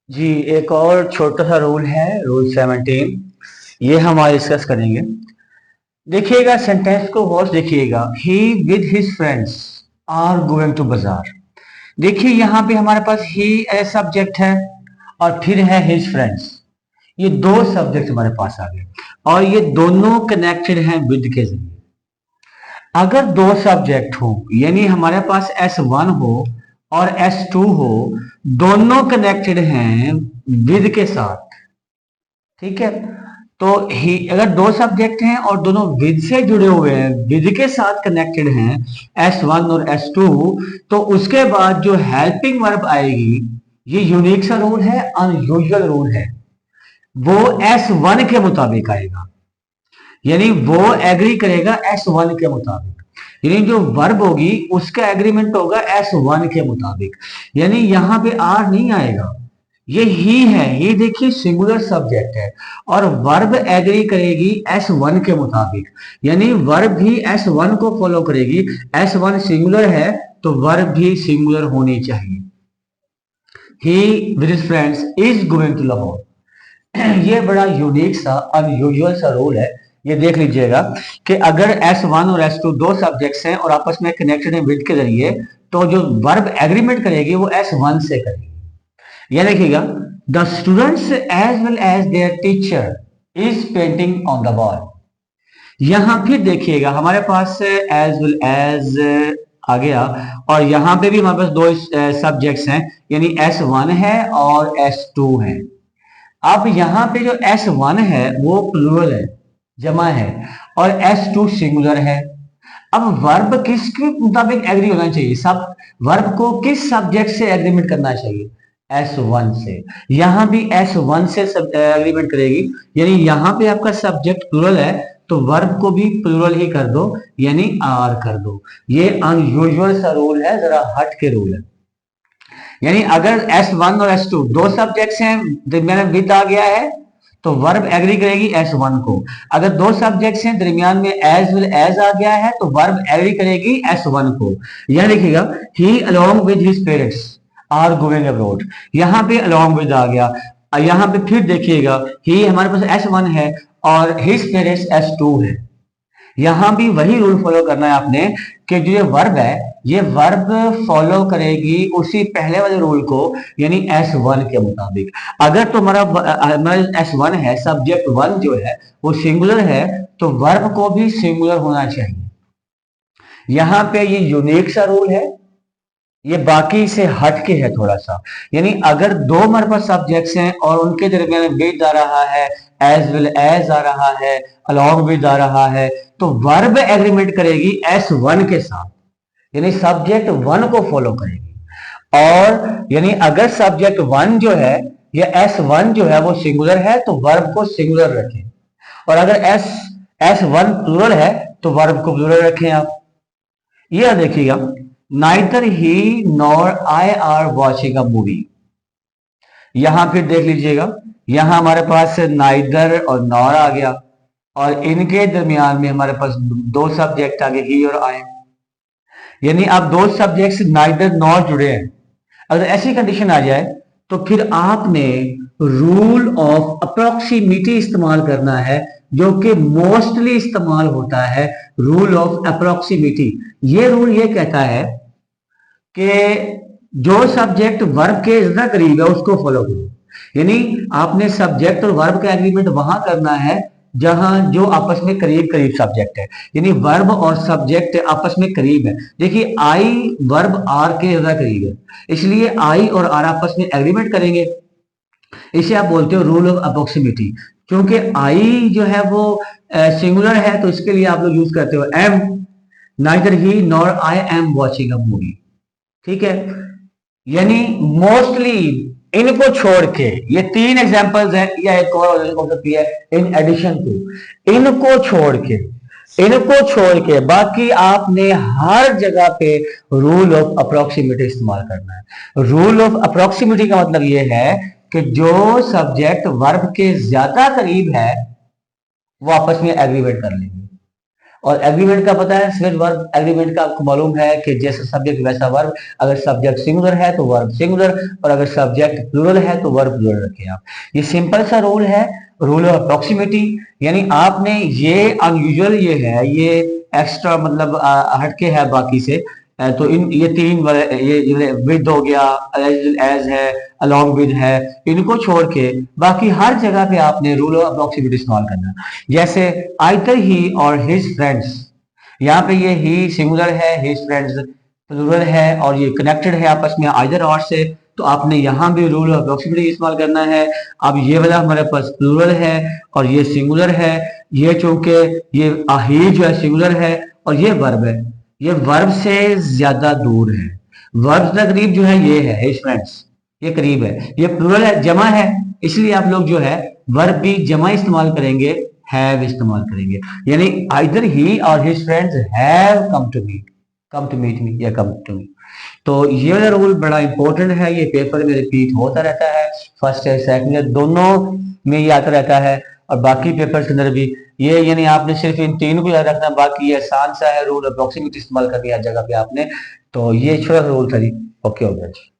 जी, एक और छोटा सा रूल है, रूल 17। ये हम आज डिस्कस करेंगे। देखिएगा, सेंटेंस को गौर से देखिएगा। He with his friends are going to bazaar. देखिए, यहाँ पे हमारे पास ही एज सब्जेक्ट है और फिर है हिज फ्रेंड्स। ये दो सब्जेक्ट हमारे पास आ गए और ये दोनों कनेक्टेड हैं विद के जरिए। अगर दो सब्जेक्ट हो, यानी हमारे पास S1 हो और S2 हो, दोनों कनेक्टेड हैं विद के साथ। ठीक है, तो ही अगर दो सब्जेक्ट हैं और दोनों विद से जुड़े हुए हैं, विद के साथ कनेक्टेड हैं, S1 और S2, तो उसके बाद जो हेल्पिंग वर्ब आएगी, ये यूनिक सा रूल है, अनयूजुअल रूल है, वो S1 के मुताबिक आएगा। यानी वो एग्री करेगा S1 के मुताबिक, यानी जो वर्ब होगी उसका एग्रीमेंट होगा S1 के मुताबिक। यानी यहां पे आर नहीं आएगा, ये ही है। ये देखिए सिंगुलर सब्जेक्ट है और वर्ब एग्री करेगी S1 के मुताबिक, यानी वर्ब भी S1 को फॉलो करेगी। S1 सिंगुलर है तो वर्ब भी सिंगुलर होनी चाहिए। He with his friends is going to Lahore. ये बड़ा यूनिक सा अनयूजुअल सा रूल है। ये देख लीजिएगा कि अगर S1 और S2 दो सब्जेक्ट्स हैं और आपस में कनेक्टेड है विद के जरिए, तो जो वर्ब एग्रीमेंट करेगी वो S1 से करेगी। ये देखिएगा, the students as well as their teacher is painting on the wall. यहां फिर देखिएगा हमारे पास एज वेल एज आ गया और यहां पे भी हमारे पास दो सब्जेक्ट्स हैं, यानी S1 है और S2 है। अब यहाँ पे जो S1 है वो प्लूरल है, जमा है, और S2 सिंगुलर है। अब वर्ब किसके मुताबिक एग्री होना चाहिए? सब वर्ब को किस सब्जेक्ट से एग्रीमेंट करना चाहिए? S1 से। यहां भी S1 से एग्रीमेंट करेगी, यानी यहां पे आपका सब्जेक्ट प्लूरल है तो वर्ब को भी प्लूरल ही कर दो, यानी आर कर दो। ये अनयूजुअल सा रूल है, जरा हट के रूल है। यानी अगर S1 और S2 दो सब्जेक्ट्स हैं, दरमियान में विद आ गया है, तो वर्ब एग्री करेगी S1 को। अगर दो सब्जेक्ट्स हैं, दरमियान में एज विल एज आ गया है, तो वर्ब एग्री करेगी S1 को। यह देखिएगा, he along with his parents are going abroad. यहाँ पे अलोंग विद आ गया। यहाँ पे फिर देखिएगा, ही हमारे पास S1 है और हिज पेरेंट्स S2 है। यहां भी वही रूल फॉलो करना है आपने कि जो ये वर्ब है, ये वर्ब फॉलो करेगी उसी पहले वाले रूल को, यानी S1 के मुताबिक। अगर तो हमारा S1 है, सब्जेक्ट 1 जो है वो सिंगुलर है, तो वर्ब को भी सिंगुलर होना चाहिए। यहां पे ये यूनिक सा रूल है, ये बाकी से हट के है थोड़ा सा। यानी अगर दो हमारे पास सब्जेक्ट्स हैं और उनके दरमियान विद आ रहा है, एज वेल एज आ रहा है, अलोंग विद आ रहा है, तो वर्ब एग्रीमेंट करेगी S1 के साथ, यानी सब्जेक्ट 1 को फॉलो करेगी। और यानी अगर सब्जेक्ट 1 जो है, ये S1 जो है वो सिंगुलर है, तो वर्ब को सिंगुलर रखें। और अगर S1 प्लूरल है तो वर्ब को प्लूरल रखें आप। ये देखिएगा, neither he nor I R watching a movie. यहां फिर देख लीजिएगा, यहां हमारे पास नाइदर और नॉर आ गया और इनके दरमियान में हमारे पास दो सब्जेक्ट आ गए, ही और आई। यानी अब दो सब्जेक्ट्स नाइदर नॉर जुड़े हैं। अगर ऐसी कंडीशन आ जाए तो फिर आपने रूल ऑफ अप्रोक्सीमिटी इस्तेमाल करना है, जो कि मोस्टली इस्तेमाल होता है, रूल ऑफ अप्रोक्सीमिटी। ये रूल ये कहता है कि जो सब्जेक्ट वर्ब के ज्यादा करीब है उसको फॉलो करो। यानी आपने सब्जेक्ट और वर्ब का एग्रीमेंट वहां करना है जहां जो आपस में करीब करीब सब्जेक्ट है, यानी वर्ब और सब्जेक्ट आपस में करीब है। देखिए, आई वर्ब आर के ज्यादा करीब है, इसलिए आई और आर आपस में एग्रीमेंट करेंगे। इसे आप बोलते हो रूल ऑफ अप्रोक्सीमिटी। क्योंकि आई जो है वो सिंगुलर है, तो इसके लिए आप लोग यूज करते हो am. Neither he nor I am watching a movie. ठीक है, यानी मोस्टली इनको छोड़ के, ये तीन एग्जांपल्स हैं, या एक और हो सकती है इन एडिशन टू। इनको छोड़ के बाकी आपने हर जगह पे रूल ऑफ अप्रोक्सीमिटी इस्तेमाल करना है। रूल ऑफ अप्रोक्सीमिटी का मतलब ये है कि जो सब्जेक्ट वर्ब के ज्यादा करीब है वो आपस में एग्रीमेंट कर लेंगे। और एग्रीमेंट का पता है, सिर्फ वर्ब एग्रीमेंट का आपको मालूम है कि जैसा सब्जेक्ट वैसा वर्ब, अगर सब्जेक्ट सिंगुलर है तो वर्ब सिंगुलर, और अगर सब्जेक्ट प्लूरल है तो वर्ब प्लूरल रखें आप। ये सिंपल सा रूल है, रूल ऑफ अप्रोक्सीमेटी। यानी आपने ये अनयूजुअल ये है, ये एक्स्ट्रा मतलब हटके है बाकी से। तो इन ये तीन ये विद हो गया, एज है, अलोंग विद है, इनको छोड़ के बाकी हर जगह पे आपने रूल ऑफ अप्रोक्सीमेटी इस्तेमाल करना। जैसे आइदर ही और हिज फ्रेंड्स, यहाँ पे ये ही सिंगुलर है, हिज फ्रेंड्स प्लूरल है, और ये कनेक्टेड है आपस में आइदर और से, तो आपने यहाँ भी रूल ऑफ अप्रोक्सीमेटी इस्तेमाल करना है। अब ये वाला हमारे पास प्लूरल है और ये सिंगुलर है, ये चूंकि ये ही जो है सिंगुलर है और ये वर्ब है, ये वर्ब से ज्यादा दूर है। वर्ब का करीब जो है ये है हिज फ्रेंड्स, ये करीब है, ये प्लूरल है, जमा है, इसलिए आप लोग जो है वर्ब भी जमा इस्तेमाल करेंगे, हैव इस्तेमाल करेंगे। यानी आइदर ही और his friends have come to meet, come to meet me या कम टू मी। तो ये वाला रूल बड़ा इंपॉर्टेंट है, ये पेपर में रिपीट होता रहता है, फर्स्ट ईयर सेकंड ईयर दोनों में ये आता रहता है, और बाकी पेपर्स के अंदर भी ये, यानी आपने सिर्फ इन तीन को याद रखना, बाकी ये आसान सा है, रूल अप्रोक्सीमेट इस्तेमाल करके हर जगह पे आपने। तो ये छोटा सा रूल था जी, ओके हो गया जी।